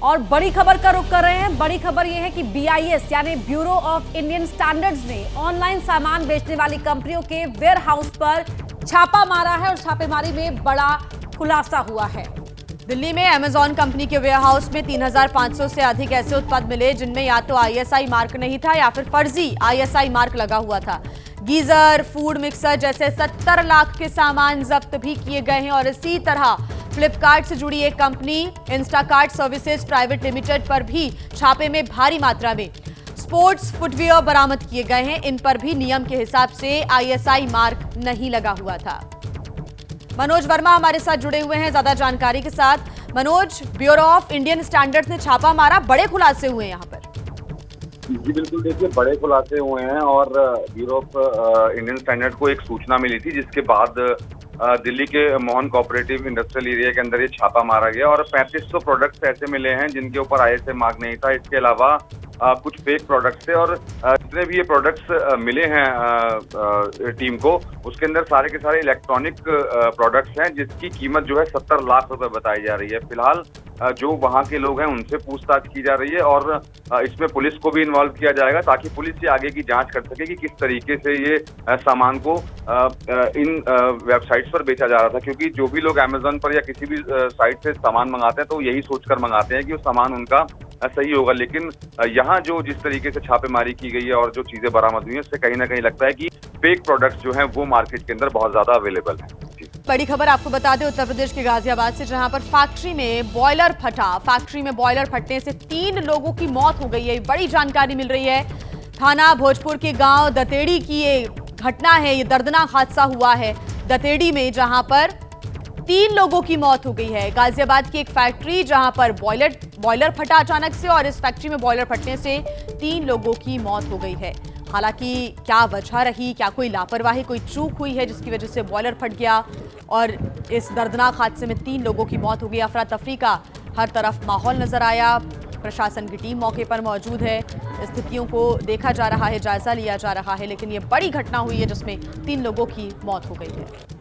और बड़ी खबर का रुख कर रहे हैं। बड़ी खबर यह है कि BIS यानी ब्यूरो ऑफ इंडियन स्टैंडर्ड्स ने ऑनलाइन सामान बेचने वाली कंपनियों के वेयर हाउस पर छापा मारा है और छापेमारी में बड़ा खुलासा हुआ है। दिल्ली में अमेजॉन कंपनी के वेयर हाउस में 3500 से अधिक ऐसे उत्पाद मिले जिनमें या तो ISI मार्क नहीं था या फिर फर्जी ISI मार्क लगा हुआ था। गीजर, फूड मिक्सर जैसे 70 लाख के सामान जब्त भी किए गए हैं। और इसी तरह फ्लिपकार्ट से जुड़ी एक company Instakart services private limited पर भी छापे में भारी मात्रा में स्पोर्ट्स फुटवियर बरामद किए गए हैं। इन पर भी नियम के हिसाब से ISI मार्क नहीं लगा हुआ था। मनोज वर्मा हमारे साथ जुड़े हुए हैं ज्यादा जानकारी के साथ। Manoj, bureau of Indian standards ने छापा मारा, बड़े खुलासे हुए यहाँ पर। जी बिल्कुल, देखिए बड़े खुलासे हुए हैं और ब्यूरो ऑफ इंडियन स्टैंडर्ड को एक सूचना मिली थी जिसके बाद दिल्ली के मोहन कोऑपरेटिव इंडस्ट्रियल एरिया के अंदर ये छापा मारा गया और 3500 प्रोडक्ट्स ऐसे मिले हैं जिनके ऊपर ISI मार्क नहीं था। इसके अलावा कुछ फेक प्रोडक्ट्स थे और जितने भी ये प्रोडक्ट्स मिले हैं टीम को, उसके अंदर सारे के सारे इलेक्ट्रॉनिक प्रोडक्ट्स हैं जिसकी कीमत जो है 70 लाख रुपए बताई जा रही है। फिलहाल जो वहाँ के लोग हैं उनसे पूछताछ की जा रही है और इसमें पुलिस को भी इन्वॉल्व किया जाएगा ताकि पुलिस ये आगे की जांच कर सके कि किस तरीके से ये सामान को इन वेबसाइट्स पर बेचा जा रहा था। क्योंकि जो भी लोग अमेजॉन पर या किसी भी साइट से सामान मंगाते हैं तो यही सोचकर मंगाते हैं कि वो सामान उनका सही होगा, लेकिन यहाँ जो जिस तरीके से छापेमारी की गई है और जो चीजें बरामद हुई है उससे कहीं ना कहीं लगता है कि फेक प्रोडक्ट्स जो हैं वो मार्केट के अंदर बहुत ज्यादा अवेलेबल हैं। बड़ी खबर आपको बता दें उत्तर प्रदेश के गाजियाबाद से, जहां पर फैक्ट्री में बॉयलर फटा। फैक्ट्री में बॉयलर फटने से 3 लोगों की मौत हो गई है, बड़ी जानकारी मिल रही है। थाना भोजपुर के गांव दतेड़ी की ये घटना है, ये दर्दनाक हादसा हुआ है दतेड़ी में, जहां पर 3 लोगों की मौत हो गई है। गाजियाबाद की एक फैक्ट्री जहां पर बॉयलर फटा अचानक से और इस फैक्ट्री में बॉयलर फटने से 3 लोगों की मौत हो गई है। हालांकि क्या वजह रही, क्या कोई लापरवाही, कोई चूक हुई है जिसकी वजह से बॉयलर फट गया और इस दर्दनाक हादसे में 3 लोगों की मौत हो गई। अफरा तफरी का हर तरफ माहौल नजर आया। प्रशासन की टीम मौके पर मौजूद है, स्थितियों को देखा जा रहा है, जायजा लिया जा रहा है। लेकिन ये बड़ी घटना हुई है जिसमें 3 लोगों की मौत हो गई है।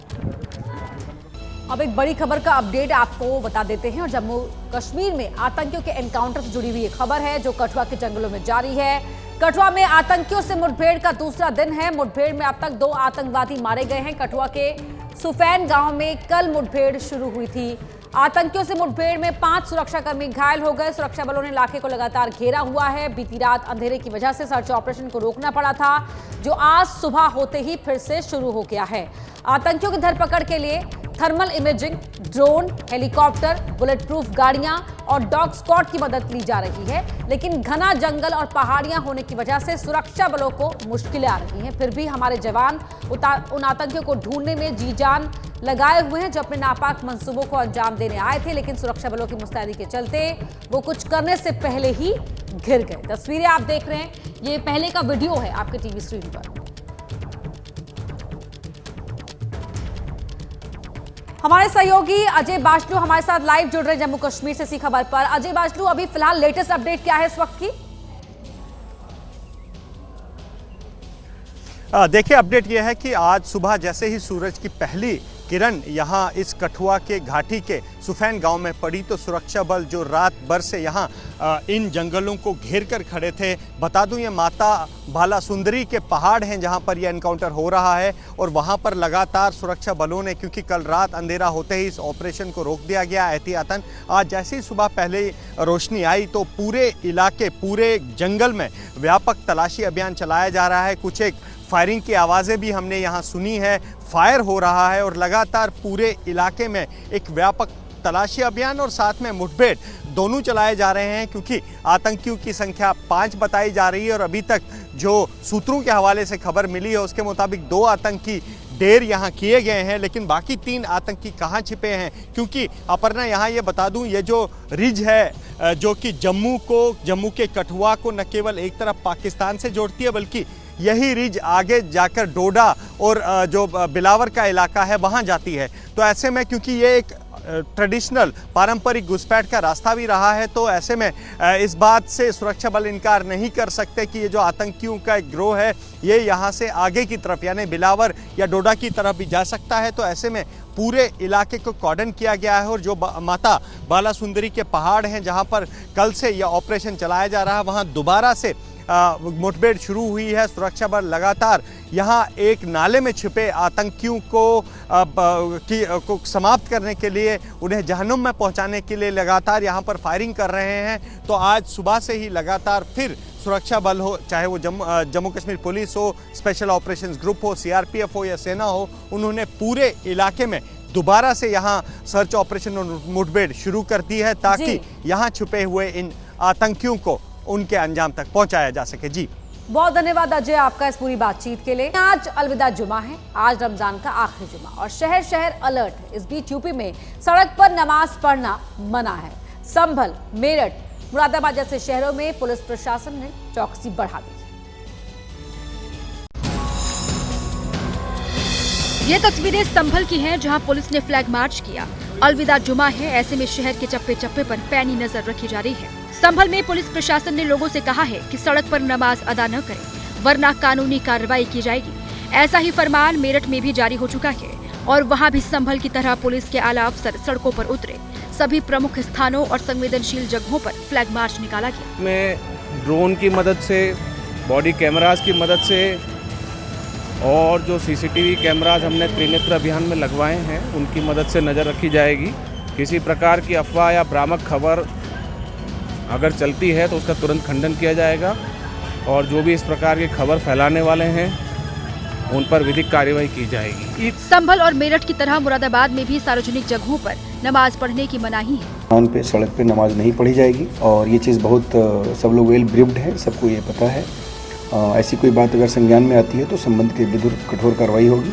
अब एक बड़ी खबर का अपडेट आपको बता देते हैं और जम्मू कश्मीर में आतंकियों के एनकाउंटर से जुड़ी हुई एक खबर है जो कठुआ के जंगलों में जारी है। कठुआ में आतंकियों से मुठभेड़ का दूसरा दिन है। मुठभेड़ में अब तक 2 आतंकवादी मारे गए हैं। कठुआ के सुफैन गांव में कल मुठभेड़ शुरू हुई थी। आतंकियों से मुठभेड़ में 5 सुरक्षाकर्मी घायल हो गए। सुरक्षा बलों ने इलाके को लगातार घेरा हुआ है। बीती रात अंधेरे की वजह से सर्च ऑपरेशन को रोकना पड़ा था जो आज सुबह होते ही फिर से शुरू हो गया है। आतंकियों की धरपकड़ के लिए thermal imaging, drone, helicopter, bullet proof गाड़ियां और डॉग स्क्वाड की मदद ली जा रही है। लेकिन घना जंगल और पहाड़ियां होने की वजह से सुरक्षा बलों को मुश्किलें आ रही हैं। फिर भी हमारे जवान उन आतंकियों को ढूंढने में जी जान लगाए हुए हैं जो अपने नापाक मंसूबों को अंजाम देने आए थे, लेकिन सुरक्षा बलों की मुस्तैदी के चलते वो कुछ करने से पहले ही घिर गए। तस्वीरें आप देख रहे हैं, ये पहले का वीडियो है आपके टीवी स्क्रीन पर। हमारे सहयोगी अजय बाचलू हमारे साथ लाइव जुड़ रहे हैं जम्मू कश्मीर से इसी खबर पर। अजय बाचलू, अभी फिलहाल लेटेस्ट अपडेट क्या है इस वक्त की? देखिए, अपडेट यह है कि आज सुबह जैसे ही सूरज की पहली किरण यहाँ इस कठुआ के घाटी के सुफैन गांव में पड़ी तो सुरक्षा बल जो रात भर से यहाँ इन जंगलों को घेर कर खड़े थे। बता दूं ये माता भाला सुंदरी के पहाड़ हैं जहाँ पर यह एनकाउंटर हो रहा है और वहाँ पर लगातार सुरक्षा बलों ने, क्योंकि कल रात अंधेरा होते ही इस ऑपरेशन को रोक दिया गया एहतियातन। आज जैसे ही सुबह पहले रोशनी आई तो पूरे इलाके, पूरे जंगल में व्यापक तलाशी अभियान चलाया जा रहा है। कुछ एक फायरिंग की आवाज़ें भी हमने यहाँ सुनी है, फायर हो रहा है और लगातार पूरे इलाके में एक व्यापक तलाशी अभियान और साथ में मुठभेड़ दोनों चलाए जा रहे हैं क्योंकि आतंकियों की संख्या 5 बताई जा रही है और अभी तक जो सूत्रों के हवाले से खबर मिली है उसके मुताबिक 2 आतंकी ढेर यहाँ किए गए हैं, लेकिन बाकी 3 आतंकी कहाँ छिपे हैं? क्योंकि अपर्णा, यहाँ ये बता दूं, ये जो रिज है जो कि जम्मू के कठुआ को न केवल एक तरफ पाकिस्तान से जोड़ती है बल्कि यही रिज आगे जाकर डोडा और जो बिलावर का इलाका है वहाँ जाती है। तो ऐसे में क्योंकि ये एक ट्रेडिशनल पारंपरिक घुसपैठ का रास्ता भी रहा है। तो ऐसे में इस बात से सुरक्षा बल इनकार नहीं कर सकते कि ये जो आतंकियों का एक गिरोह है ये यहाँ से आगे की तरफ यानी बिलावर या डोडा की तरफ भी जा सकता है। तो ऐसे में पूरे इलाके को कॉर्डन किया गया है और जो माता बाला सुंदरी के पहाड़ हैं जहाँ पर कल से यह ऑपरेशन चलाया जा रहा है वहाँ दोबारा से मुठभेड़ शुरू हुई है। सुरक्षा बल लगातार यहाँ एक नाले में छिपे आतंकियों को समाप्त करने के लिए उन्हें जहन्नुम में पहुँचाने के लिए लगातार यहाँ पर फायरिंग कर रहे हैं। तो आज सुबह से ही लगातार फिर सुरक्षा बल हो, चाहे वो जम्मू कश्मीर पुलिस हो, स्पेशल ऑपरेशंस ग्रुप हो, सीआरपीएफ हो या सेना हो, उन्होंने पूरे इलाके में दोबारा से यहाँ सर्च ऑपरेशन और मुठभेड़ शुरू कर दी है ताकि यहाँ छुपे हुए इन आतंकियों को उनके अंजाम तक पहुंचाया जा सके। जी बहुत धन्यवाद अजय आपका इस पूरी बातचीत के लिए। आज अलविदा जुमा है, आज रमजान का आखिरी जुमा और शहर शहर अलर्ट है। इस बीच यूपी में सड़क पर नमाज पढ़ना मना है। संभल, मेरठ, मुरादाबाद जैसे शहरों में पुलिस प्रशासन ने चौकसी बढ़ा दी है। ये तस्वीरें संभल की हैं जहां पुलिस ने फ्लैग मार्च किया। अलविदा जुमा है, ऐसे में शहर के चप्पे चप्पे पर पैनी नजर रखी जा रही है। संभल में पुलिस प्रशासन ने लोगों से कहा है कि सड़क पर नमाज अदा न करें वरना कानूनी कार्रवाई की जाएगी। ऐसा ही फरमान मेरठ में भी जारी हो चुका है और वहां भी संभल की तरह पुलिस के आला अफसर सड़कों पर उतरे। सभी प्रमुख स्थानों और संवेदनशील जगहों पर फ्लैग मार्च निकाला गया। में ड्रोन की मदद से, बॉडी कैमरास की मदद से और जो सीसीटीवी कैमरास हमने त्रिनेत्र अभियान में लगवाए हैं उनकी मदद से नज़र रखी जाएगी। किसी प्रकार की अफवाह या भ्रामक खबर अगर चलती है तो उसका तुरंत खंडन किया जाएगा और जो भी इस प्रकार की खबर फैलाने वाले हैं उन पर विधिक कार्रवाई की जाएगी। संभल और मेरठ की तरह मुरादाबाद में भी सार्वजनिक जगहों पर नमाज पढ़ने की मनाही है। उन पे सड़क पे नमाज नहीं पढ़ी जाएगी और ये चीज़ बहुत सब लोग वेल ब्रीफ्ड है, सबको ये पता है। ऐसी कोई बात अगर संज्ञान में आती है तो संबंध के विरुद्ध कठोर कार्रवाई होगी।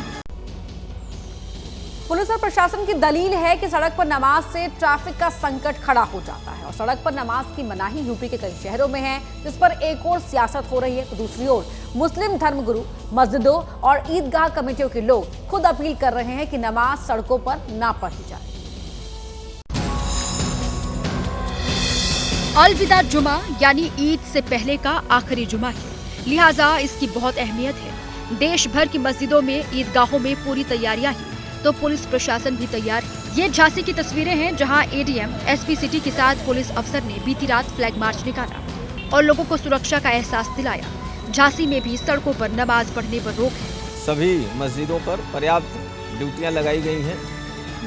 पुलिस और प्रशासन की दलील है कि सड़क पर नमाज से ट्रैफिक का संकट खड़ा हो जाता है और सड़क पर नमाज की मनाही यूपी के कई शहरों में है, जिस पर एक और सियासत हो रही है तो दूसरी ओर मुस्लिम धर्मगुरु, मस्जिदों और ईदगाह कमेटियों के लोग खुद अपील कर रहे हैं कि नमाज सड़कों पर ना पढ़ी जाए। अलविदा जुमा यानी ईद से पहले का आखिरी जुमा है, लिहाजा इसकी बहुत अहमियत है। देश भर की मस्जिदों में, ईदगाहों में पूरी तैयारियां हैं तो पुलिस प्रशासन भी तैयार है। ये झांसी की तस्वीरें हैं जहां एडीएम एसपी सिटी के साथ पुलिस अफसर ने बीती रात फ्लैग मार्च निकाला और लोगों को सुरक्षा का एहसास दिलाया। झांसी में भी सड़कों पर नमाज पढ़ने पर रोक है। सभी मस्जिदों पर पर्याप्त ड्यूटियां लगाई गई हैं।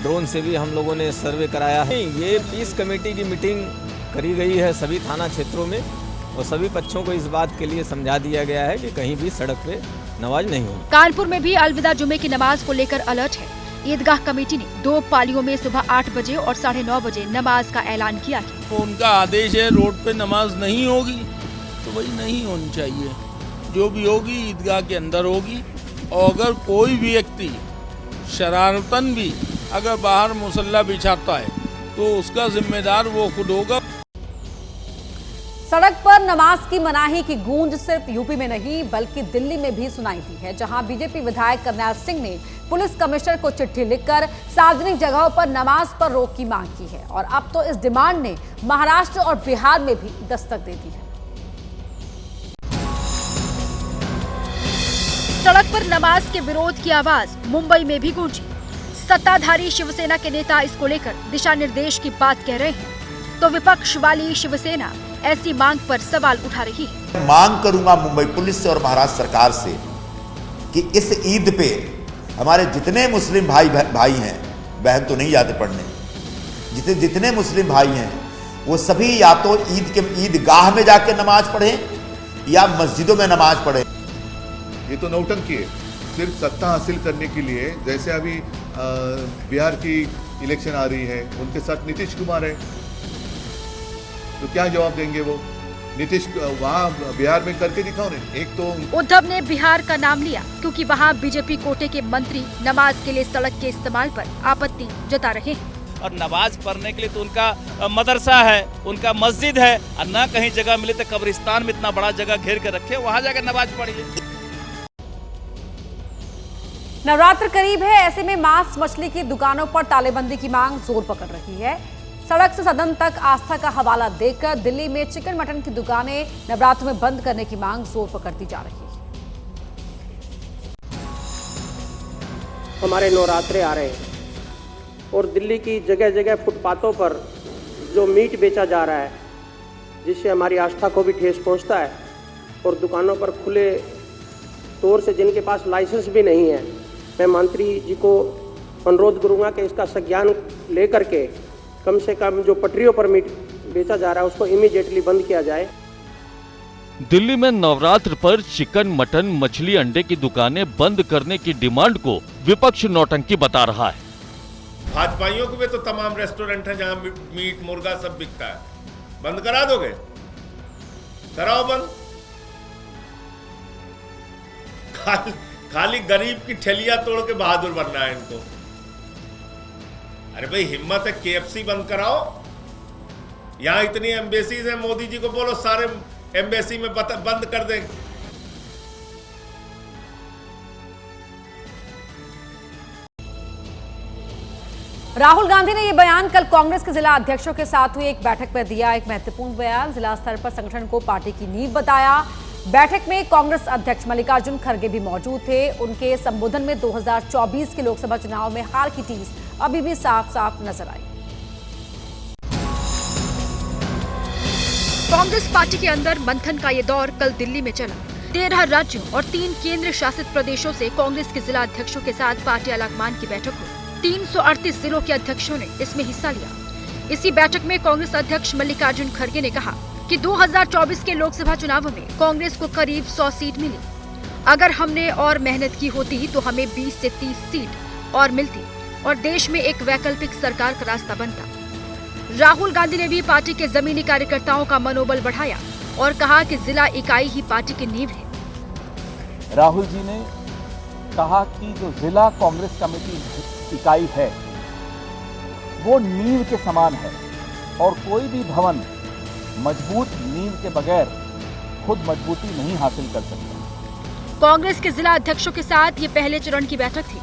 ड्रोन से भी हम लोगों ने सर्वे कराया है। ये पीस कमेटी की मीटिंग करी गई है सभी थाना क्षेत्रों में और सभी पक्षों को इस बात के लिए समझा दिया गया है कि कहीं भी सड़क पे नमाज नहीं हो। कानपुर में भी अलविदा जुमे की नमाज को लेकर अलर्ट है। ईदगाह कमेटी ने 2 पालियों में सुबह 8 बजे और 9:30 बजे नमाज का ऐलान किया है। तो उनका आदेश है रोड पे नमाज नहीं होगी तो वही नहीं होनी चाहिए, जो भी होगी ईदगाह के अंदर होगी। और अगर कोई भी व्यक्ति शरारतन भी अगर बाहर मुसल्ला बिछाता है तो उसका जिम्मेदार वो खुद होगा। सड़क पर नमाज की मनाही की गूंज सिर्फ यूपी में नहीं बल्कि दिल्ली में भी सुनाई दी है, जहां बीजेपी विधायक करनैल सिंह ने पुलिस कमिश्नर को चिट्ठी लिखकर सार्वजनिक जगहों पर नमाज पर रोक की मांग की है और अब तो इस डिमांड ने महाराष्ट्र और बिहार में भी दस्तक दे दी है। सड़क पर नमाज के विरोध की आवाज मुंबई में भी गूंजी। सत्ताधारी शिवसेना के नेता इसको लेकर दिशा निर्देश की बात कह रहे हैं तो विपक्ष वाली शिवसेना ऐसी मांग पर सवाल उठा रही है। मांग करूंगा मुंबई पुलिस से और महाराष्ट्र सरकार से कि इस ईद पे हमारे जितने मुस्लिम भाई हैं, बहन तो नहीं जाते पढ़ने, जितने मुस्लिम भाई हैं वो सभी या तो ईदगाह में जाके नमाज पढ़ें या मस्जिदों में नमाज पढ़ें। ये तो नौटंकी है, सिर्फ सत्ता हासिल करने के लिए। जैसे अभी बिहार की इलेक्शन आ रही है, उनके साथ नीतीश कुमार है, तो क्या जवाब देंगे वो? नीतीश वहाँ बिहार में करके दिखाओ ने। एक तो उद्धव ने बिहार का नाम लिया क्योंकि वहाँ बीजेपी कोटे के मंत्री नमाज के लिए सड़क के इस्तेमाल पर आपत्ति जता रहे हैं। और नमाज पढ़ने के लिए तो उनका मदरसा है, उनका मस्जिद है, और न कहीं जगह मिले तो कब्रिस्तान में इतना बड़ा जगह घेर के रखे, वहाँ जाकर नमाज पढ़िए। नवरात्र करीब है, ऐसे में मांस मछली की दुकानों पर तालेबंदी की मांग जोर पकड़ रही है। सड़क से सदन तक आस्था का हवाला देकर दिल्ली में चिकन मटन की दुकानें नवरात्र में बंद करने की मांग जोर पकड़ती जा रही है। हमारे नवरात्रे आ रहे हैं और दिल्ली की जगह जगह फुटपाथों पर जो मीट बेचा जा रहा है, जिससे हमारी आस्था को भी ठेस पहुंचता है, और दुकानों पर खुले तौर से जिनके पास लाइसेंस भी नहीं है, मैं मंत्री जी को अनुरोध करूंगा कि इसका संज्ञान लेकर के कम से कम जो पटरियों पर मीट बेचा जा रहा है उसको इमीडिएटली बंद किया जाए। दिल्ली में नवरात्र पर चिकन, मटन, मछली, अंडे की दुकानें बंद करने की डिमांड को विपक्ष नौटंकी बता रहा है। भाजपाइयों के भी तो तमाम रेस्टोरेंट हैं जहां मीट मुर्गा सब बिकता है, बंद करा दोगे? कराओ बंद। खाली गरीब की ठेलियां तोड़ के बहादुर बनना है इनको। अरे भाई हिम्मत है, KFC बंद कराओ। यहां इतनी एम्बेसीज हैं, मोदी जी को बोलो सारे एम्बेसी में बंद कर दें। राहुल गांधी ने यह बयान कल कांग्रेस के जिला अध्यक्षों के साथ हुई एक बैठक में दिया। एक महत्वपूर्ण बयान, जिला स्तर पर संगठन को पार्टी की नींव बताया। बैठक में कांग्रेस अध्यक्ष मल्लिकार्जुन खड़गे भी मौजूद थे। उनके संबोधन में 2024 के लोकसभा चुनाव में हार की टीस अभी भी साफ साफ नजर आई। कांग्रेस पार्टी के अंदर मंथन का ये दौर कल दिल्ली में चला। 13 राज्यों और 3 केंद्र शासित प्रदेशों से कांग्रेस के जिला अध्यक्षों के साथ पार्टी आलाकमान की बैठक हुई। 338 जिलों के अध्यक्षों ने इसमें हिस्सा लिया। इसी बैठक में कांग्रेस अध्यक्ष मल्लिकार्जुन खड़गे ने कहा कि 2024 के लोकसभा चुनाव में कांग्रेस को करीब 100 सीट मिली। अगर हमने और मेहनत की होती तो हमें 20 से 30 सीट और मिलती और देश में एक वैकल्पिक सरकार का रास्ता बनता। राहुल गांधी ने भी पार्टी के जमीनी कार्यकर्ताओं का मनोबल बढ़ाया और कहा कि जिला इकाई ही पार्टी की नींव है। राहुल जी ने कहा कि जो जिला कांग्रेस कमेटी इकाई है वो नींव के समान है और कोई भी भवन मजबूत नींव के बगैर खुद मजबूती नहीं हासिल कर सकता। कांग्रेस के जिला अध्यक्षों के साथ ये पहले चरण की बैठक थी।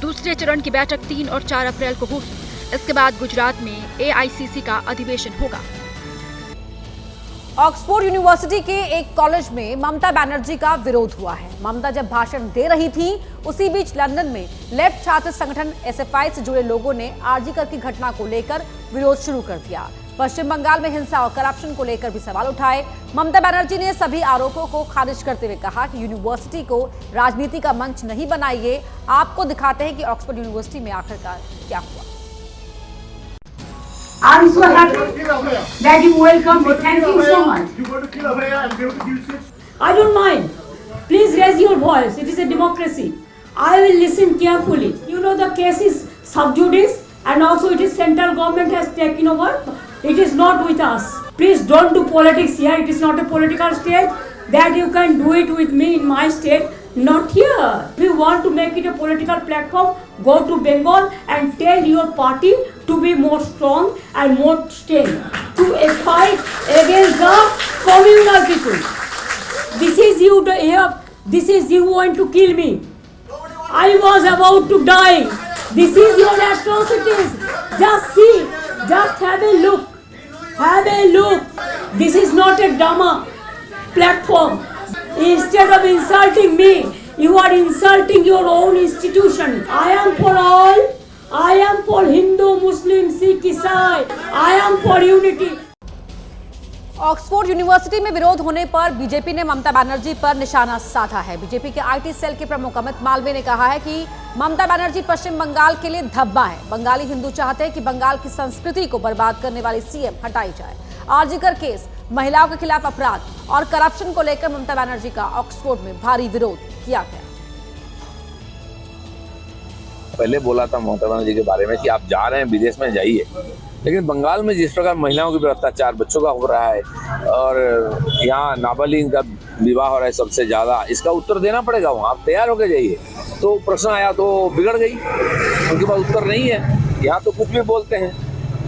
दूसरे चरण की बैठक 3 और 4 अप्रैल को होगी। इसके बाद गुजरात में AICC का अधिवेशन होगा। ऑक्सफोर्ड यूनिवर्सिटी के एक कॉलेज में ममता बनर्जी का विरोध हुआ है। ममता जब भाषण दे रही थी, उसी बीच लंदन में लेफ्ट छात्र संगठन SFI से जुड़े लोगों ने आरजी कर की घटना को लेकर विरोध शुरू कर दिया। पश्चिम बंगाल में हिंसा और करप्शन को लेकर भी सवाल उठाए। ममता बनर्जी ने सभी आरोपों को खारिज करते हुए कहा कि यूनिवर्सिटी को राजनीति का मंच नहीं बनाइए। आपको दिखाते हैं कि ऑक्सफोर्ड यूनिवर्सिटी में आखिरकार क्या हुआ। I'm so happy that you welcome me. Thank you so much. You want to kill Abhaya and give it to justice? I don't mind. Please raise your voice. It is a democracy. I will listen carefully. You know the case is sub judice and also it is central government has taken over. It is not with us. Please don't do politics here. It is not a political state that you can do it with me in my state. Not here. If you want to make it a political platform, go to Bengal and tell your party to be more strong and more strong to fight against the communal people. This is you. This is you want to kill me. I was about to die. This is your atrocities. Just see. Just have a look. Have a look. This is not a drama platform. Instead of insulting me, you are insulting your own institution. I am for all. I am for Hindu, Muslim, Sikh, Isai. I am for unity. Oxford university में विरोध होने पर BJP ने ममता बनर्जी पर निशाना साधा है। BJP के IT सेल के प्रमुख अमित मालवीय ने कहा है कि ममता बनर्जी पश्चिम बंगाल के लिए धब्बा है। बंगाली हिंदू चाहते हैं कि बंगाल की संस्कृति को बर्बाद करने वाली CM हटाई जाए। आरजी कर केस, महिलाओं के खिलाफ अपराध और करप्शन को लेकर ममता बनर्जी का ऑक्सफोर्ड में भारी विरोध किया गया। पहले बोला था ममता बनर्जी के बारे में कि आप जा रहे हैं विदेश में जाइए, लेकिन बंगाल में जिस प्रकार महिलाओं के ऊपर अत्याचार बच्चों का हो रहा है और यहाँ नाबालिग का विवाह हो रहा है सबसे ज्यादा, इसका उत्तर देना पड़ेगा। वहाँ आप तैयार होकर जाइए। तो प्रश्न आया तो बिगड़ गई, उनके पास उत्तर नहीं है। यहाँ तो कुछ भी बोलते हैं,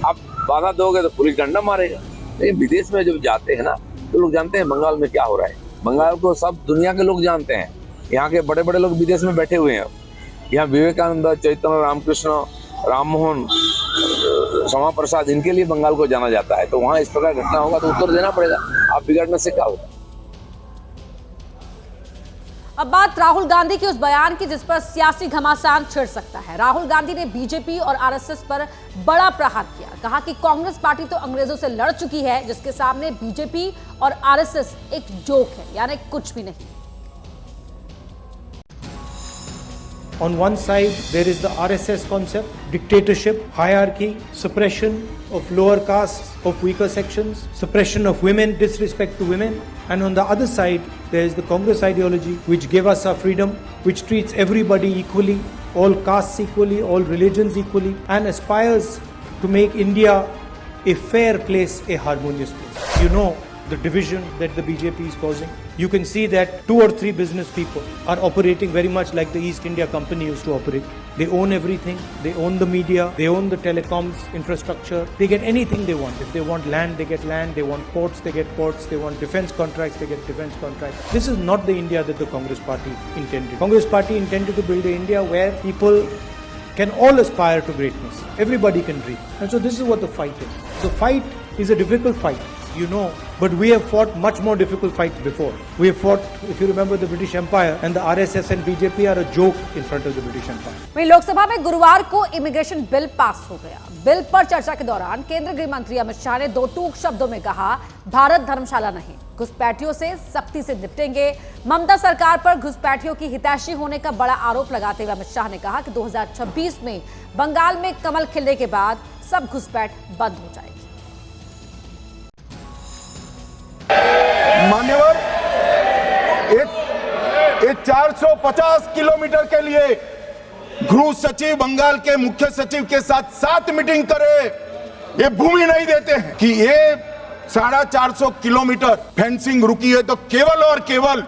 आप बाधा दोगे तो पुलिस डंडा मारेगा। लेकिन विदेश में जब जाते हैं ना तो लोग जानते हैं बंगाल में क्या हो रहा है। बंगाल को सब दुनिया के लोग जानते हैं। यहाँ के बड़े बड़े लोग विदेश में बैठे हुए हैं। यहाँ विवेकानंद, चैतन्य रामकृष्ण, राममोहन, श्यामा प्रसाद, इनके लिए बंगाल को जाना जाता है। तो वहाँ इस प्रकार घटना होगा तो उत्तर देना पड़ेगा। आप बिगड़ने से क्या होगा। अब बात राहुल गांधी के उस बयान की जिस पर सियासी घमासान छिड़ सकता है। राहुल गांधी ने बीजेपी और आरएसएस पर बड़ा प्रहार किया। कहा कि कांग्रेस पार्टी तो अंग्रेजों से लड़ चुकी है, जिसके सामने बीजेपी और आरएसएस एक जोक है, यानी कुछ भी नहीं। On one side, there is the RSS concept, dictatorship, hierarchy, suppression of lower castes, of weaker sections, suppression of women, disrespect to women. And on the other side, there is the Congress ideology, which gave us our freedom, which treats everybody equally, all castes equally, all religions equally, and aspires to make India a fair place, a harmonious place. You know the division that the BJP is causing. You can see that 2 or 3 business people are operating very much like the East India Company used to operate. They own everything. They own the media. They own the telecoms infrastructure. They get anything they want. If they want land, they get land. They want ports, they get ports. They want defense contracts, they get defense contracts. This is not the India that the Congress Party intended. Congress Party intended to build an India where people can all aspire to greatness. Everybody can dream. And so this is what the fight is. The fight is a difficult fight, you know, but we have fought much more difficult fights before. We have fought, if you remember, the British Empire, and the RSS and BJP are a joke in front of the British Empire. वहीं लोकसभा में गुरुवार को immigration bill pass हो गया। Bill पर चर्चा के दौरान केंद्रीय गृह मंत्री अमित शाह ने 2 टूक शब्दों में कहा, भारत धर्मशाला नहीं, घुसपैठियों से सख्ती से निपटेंगे। ममता सरकार पर घुसपैठियों की हितैषी होने का बड़ा आरोप लगाते हुए अमित शाह ने कहा कि 2026 में बंगाल में कमल खिलने के बाद सब घुसपैठ बंद हो जाएगी। मान्यवर, एक 450 किलोमीटर के लिए गृह सचिव बंगाल के मुख्य सचिव के साथ 7 मीटिंग करे, ये भूमि नहीं देते हैं कि ये 450 किलोमीटर फेंसिंग रुकी है तो केवल और केवल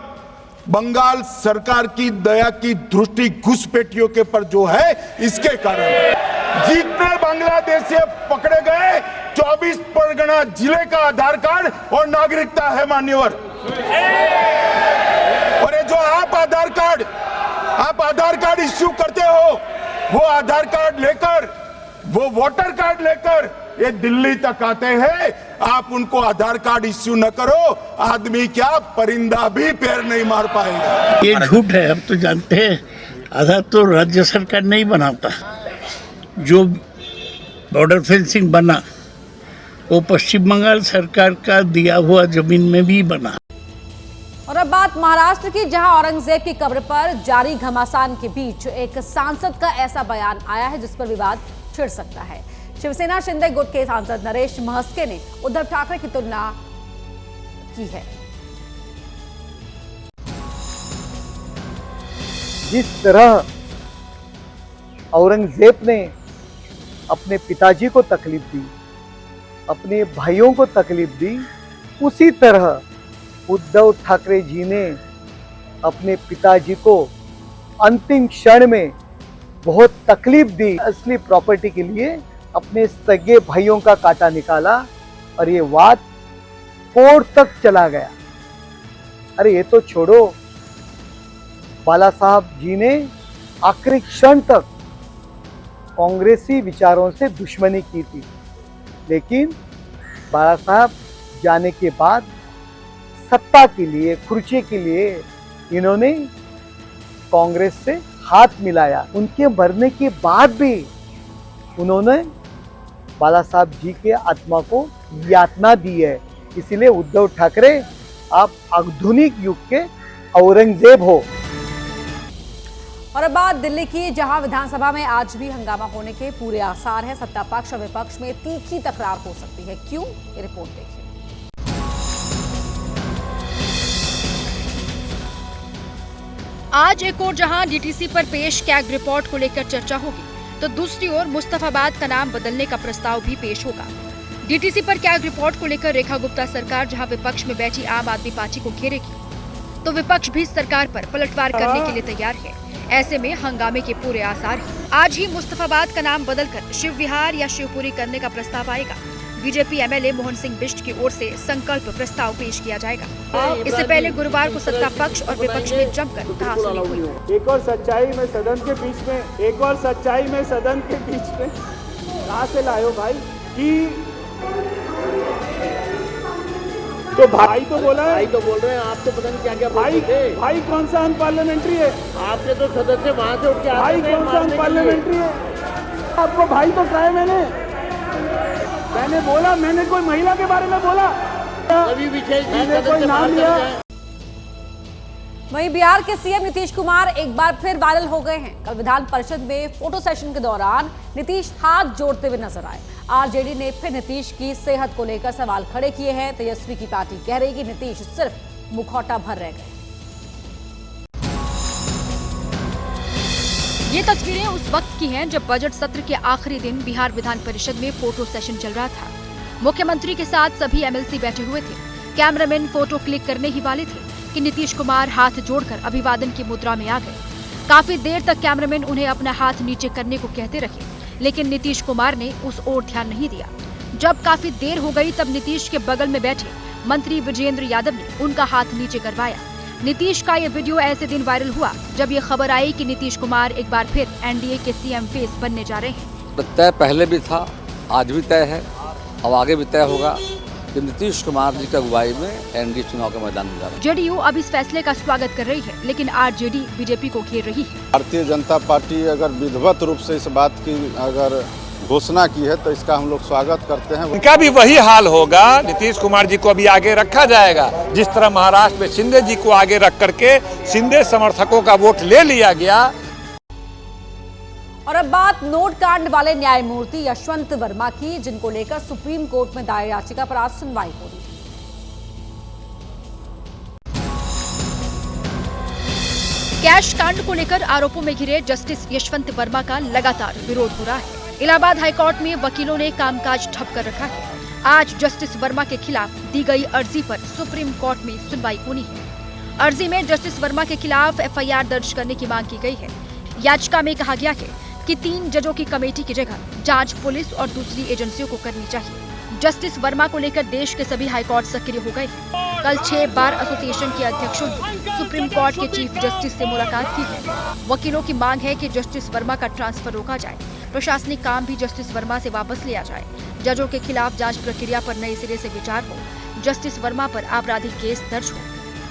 बंगाल सरकार की दया की दृष्टि घुसपैठियों के पर जो है इसके कारण। जितने बांग्लादेशी पकड़े गए 24 परगना जिले का आधार कार्ड और नागरिकता है मान्यवर। और ये जो आप आधार कार्ड इश्यू करते हो, वो आधार कार्ड लेकर, वो वोटर कार्ड लेकर ये दिल्ली तक आते हैं। आप उनको आधार कार्ड इश्यू न करो, आदमी क्या परिंदा भी पैर नहीं मार पाएगा। ये झूठ है, हम तो जानते हैं। आधार तो राज्य सरकार नहीं बनाता। जो बॉर्डर फेंसिंग बना वो पश्चिम बंगाल सरकार का दिया हुआ जमीन में भी बना। और अब बात महाराष्ट्र की, जहां औरंगजेब की कब्र पर जारी घमासान के बीच एक सांसद का ऐसा बयान आया है जिस पर विवाद छिड़ सकता है। शिवसेना शिंदे गुट के सांसद नरेश महस्के ने उद्धव ठाकरे की तुलना की है। जिस तरह औरंगजेब ने अपने पिताजी को तकलीफ दी, अपने भाइयों को तकलीफ दी, उसी तरह उद्धव ठाकरे जी ने अपने पिताजी को अंतिम क्षण में बहुत तकलीफ दी। असली प्रॉपर्टी के लिए अपने सगे भाइयों का कांटा निकाला और ये वाद कोर्ट तक चला गया। अरे ये तो छोड़ो, बाला साहब जी ने आखिरी क्षण तक कांग्रेसी विचारों से दुश्मनी की थी, लेकिन बाला साहब जाने के बाद सत्ता के लिए, कुर्सी के लिए इन्होंने कांग्रेस से हाथ मिलाया। उनके मरने के बाद भी उन्होंने बाला साहब जी के आत्मा को यातना दी है। इसीलिए उद्धव ठाकरे, आप आधुनिक युग के औरंगजेब हो। और अब बात दिल्ली की, जहां विधानसभा में आज भी हंगामा होने के पूरे आसार हैं। सत्ता पक्ष और विपक्ष में तीखी तकरार हो सकती है। क्यों, ये रिपोर्ट देखिए। आज एक और जहां डीटीसी पर पेश कैग रिपोर्ट को लेकर चर्चा होगी, तो दूसरी ओर मुस्तफाबाद का नाम बदलने का प्रस्ताव भी पेश होगा। डीटीसी पर कैग रिपोर्ट को लेकर रेखा गुप्ता सरकार जहां विपक्ष में बैठी आम आदमी पार्टी को घेरेगी, तो विपक्ष भी सरकार पर पलटवार करने के लिए तैयार है। ऐसे में हंगामे के पूरे आसार हैं। आज ही मुस्तफाबाद का नाम बदलकर शिव विहार या शिवपुरी करने का प्रस्ताव आएगा। बीजेपी एमएलए मोहन सिंह बिष्ट की ओर से संकल्प प्रस्ताव पेश किया जाएगा। इससे पहले गुरुवार को सत्ता पक्ष और विपक्ष में जमकर कहासुनी हुई। एक और सच्चाई में सदन के बीच में कहाँ से लायो भाई कि तो भाई तो बोला है, भाई तो बोल रहे हैं, आप तो पता नहीं क्या क्या भाई भाई कौन सा अनपार्लियामेंट्री है? आपने तो सदन से वहां से उठ के भाई कौन सा अनपार्लियामेंट्री है? आपको भाई तो कहा है मैंने बोला, मैंने कोई महिला के बारे में बोला, अभी विशेष मैंने कोई नाम लिया। वहीं बिहार के सीएम नीतीश कुमार एक बार फिर वायरल हो गए हैं। कल विधान परिषद में फोटो सेशन के दौरान नीतीश हाथ जोड़ते हुए नजर आए। आरजेडी ने फिर नीतीश की सेहत को लेकर सवाल खड़े किए हैं। तेजस्वी की पार्टी कह रही कि नीतीश सिर्फ मुखौटा भर रह गए। ये तस्वीरें उस वक्त की हैं जब बजट सत्र के आखिरी दिन बिहार विधान परिषद में फोटो सेशन चल रहा था। मुख्यमंत्री के साथ सभी एमएलसी बैठे हुए थे। कैमरामैन फोटो क्लिक करने ही वाले थे कि नीतीश कुमार हाथ जोड़कर अभिवादन की मुद्रा में आ गए। काफी देर तक कैमरामैन उन्हें अपना हाथ नीचे करने को कहते रहे, लेकिन नीतीश कुमार ने उस ओर ध्यान नहीं दिया। जब काफी देर हो गई तब नीतीश के बगल में बैठे मंत्री विजेंद्र यादव ने उनका हाथ नीचे करवाया। नीतीश का ये वीडियो ऐसे दिन वायरल हुआ जब ये खबर आई कि नीतीश कुमार एक बार फिर एनडीए के सीएम फेस बनने जा रहे हैं। तय पहले भी था, आज भी तय है और आगे भी तय होगा कि नीतीश कुमार जी की अगुवाई में एनडीए चुनाव के मैदान में जा रहा है। जेडीयू अब इस फैसले का स्वागत कर रही है, लेकिन आरजेडी बीजेपी को घेर रही है। भारतीय जनता पार्टी अगर विधिवत रूप से इस बात की अगर घोषणा की है तो इसका हम लोग स्वागत करते हैं। उनका भी वही हाल होगा। नीतीश कुमार जी को अभी आगे रखा जाएगा, जिस तरह महाराष्ट्र में शिंदे जी को आगे रख करके शिंदे समर्थकों का वोट ले लिया गया। और अब बात नोट कांड वाले न्यायमूर्ति यशवंत वर्मा की, जिनको लेकर सुप्रीम कोर्ट में दायर याचिका पर आज सुनवाई हो रही है। कैश कांड को लेकर आरोपों में घिरे जस्टिस यशवंत वर्मा का लगातार विरोध हो रहा है। इलाहाबाद हाईकोर्ट में वकीलों ने कामकाज ठप कर रखा है। आज जस्टिस वर्मा के खिलाफ दी गई अर्जी पर सुप्रीम कोर्ट में सुनवाई होनी है। अर्जी में जस्टिस वर्मा के खिलाफ एफआईआर दर्ज करने की मांग की गई है। याचिका में कहा गया है कि 3 जजों की कमेटी की जगह जांच पुलिस और दूसरी एजेंसियों को करनी चाहिए। जस्टिस वर्मा को लेकर देश के सभी हाईकोर्ट सक्रिय हो गए हैं। कल 6 बार एसोसिएशन के अध्यक्षों ने सुप्रीम कोर्ट के चीफ जस्टिस से मुलाकात की है। वकीलों की मांग है कि जस्टिस वर्मा का ट्रांसफर रोका जाए, प्रशासनिक काम भी जस्टिस वर्मा से वापस लिया जाए, जजों के खिलाफ जांच प्रक्रिया पर नए सिरे से विचार हो, जस्टिस वर्मा पर आपराधिक केस दर्ज हो।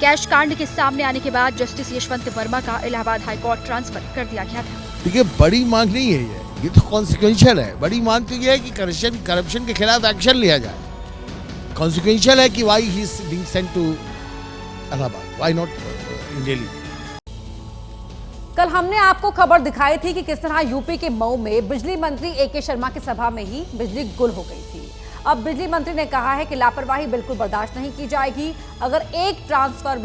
कैश कांड के सामने आने के बाद जस्टिस यशवंत वर्मा का इलाहाबाद हाईकोर्ट ट्रांसफर कर दिया गया था। देखिए, बड़ी मांग नहीं है ये तो कॉन्सिक्वेंशियल है। बड़ी मांग तो ये है कि करप्शन के खिलाफ एक्शन लिया जाए। कॉन्सिक्वेंशियल है कि why he is being sent to Allahabad, why not in Delhi. कल हमने आपको खबर दिखाई थी कि किस तरह यूपी के मऊ में बिजली मंत्री एके शर्मा की सभा में ही बिजली गुल हो गई थी। अब बिजली मंत्री ने कहा है कि लापरवाही बिल्कुल बर्दाश्त नहीं की जाएगी। अगर एक ट्रांसफार्मर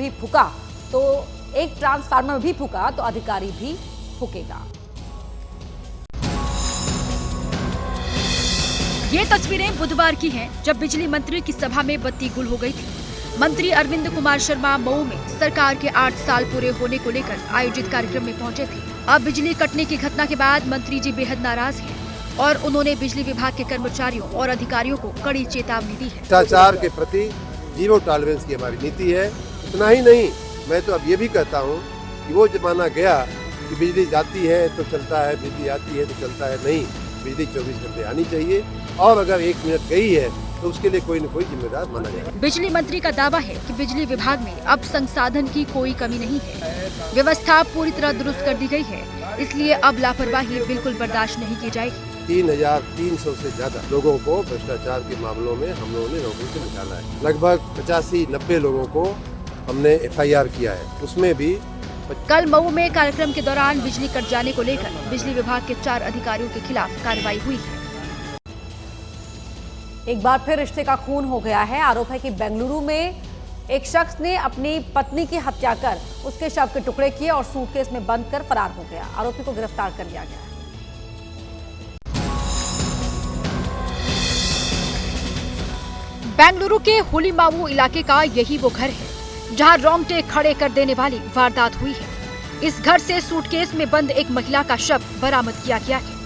भी फूका तो अधिकारी भी फूकेगा। ये तस्वीरें बुधवार की हैं, जब बिजली मंत्री की सभा में बत्ती गुल हो गई थी। मंत्री अरविंद कुमार शर्मा मऊ में सरकार के 8 साल पूरे होने को लेकर आयोजित कार्यक्रम में पहुंचे थे। अब बिजली कटने की घटना के बाद मंत्री जी बेहद नाराज हैं और उन्होंने बिजली विभाग के कर्मचारियों और अधिकारियों को कड़ी चेतावनी दी है। भ्रष्टाचार के प्रति जीरो टॉलरेंस की हमारी नीति है। इतना ही नहीं, मैं तो अब ये भी कहता हूँ कि वो जमाना गया कि बिजली जाती है तो चलता है, बिजली आती है तो चलता है। नहीं, बिजली 24 घंटे आनी चाहिए और अगर 1 मिनट गई है तो उसके लिए कोई न कोई जिम्मेदार माना जाएगा। बिजली मंत्री का दावा है कि बिजली विभाग में अब संसाधन की कोई कमी नहीं है। व्यवस्था पूरी तरह दुरुस्त कर दी गई है, इसलिए अब लापरवाही बिल्कुल बर्दाश्त नहीं की जाएगी। 3300 से ज्यादा लोगों को भ्रष्टाचार के मामलों में हम लोगों ने नौकरी से निकाला है। लगभग 85-90 लोगों को हमने एफआईआर किया है। उसमें भी कल मऊ में कार्यक्रम के दौरान बिजली कट जाने को लेकर बिजली विभाग के 4 अधिकारियों के खिलाफ कार्रवाई हुई है। एक बार फिर रिश्ते का खून हो गया है। आरोप है कि बेंगलुरु में एक शख्स ने अपनी पत्नी की हत्या कर उसके शव के टुकड़े किए और सूटकेस में बंद कर फरार हो गया। आरोपी को गिरफ्तार कर लिया गया। बेंगलुरु के हुलीमावू इलाके का यही वो घर है जहां रोंगटे खड़े कर देने वाली वारदात हुई है। इस घर से सूटकेस में बंद एक महिला का शव बरामद किया गया है।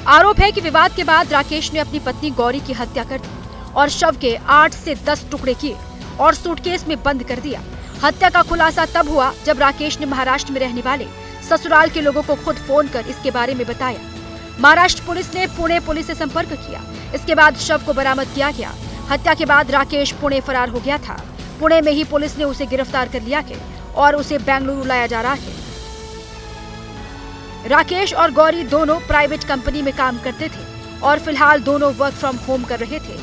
आरोप है कि विवाद के बाद राकेश ने अपनी पत्नी गौरी की हत्या कर दी और शव के 8 से 10 टुकड़े किए और सूटकेस में बंद कर दिया। हत्या का खुलासा तब हुआ जब राकेश ने महाराष्ट्र में रहने वाले ससुराल के लोगों को खुद फोन कर इसके बारे में बताया। महाराष्ट्र पुलिस ने पुणे पुलिस से संपर्क किया। इसके बाद शव को बरामद किया गया। हत्या के बाद राकेश पुणे फरार हो गया था। पुणे में ही पुलिस ने उसे गिरफ्तार कर लिया और उसे बेंगलुरु लाया जा रहा है। राकेश और गौरी दोनों प्राइवेट कंपनी में काम करते थे और फिलहाल दोनों वर्क फ्रॉम होम कर रहे थे।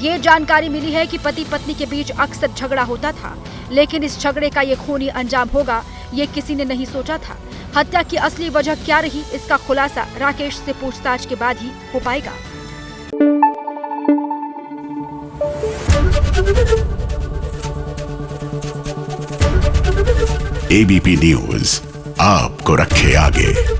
ये जानकारी मिली है कि पति पत्नी के बीच अक्सर झगड़ा होता था, लेकिन इस झगड़े का ये खूनी अंजाम होगा ये किसी ने नहीं सोचा था। हत्या की असली वजह क्या रही, इसका खुलासा राकेश से पूछताछ के बाद ही हो पाएगा। ABP न्यूज आपको रखे आगे।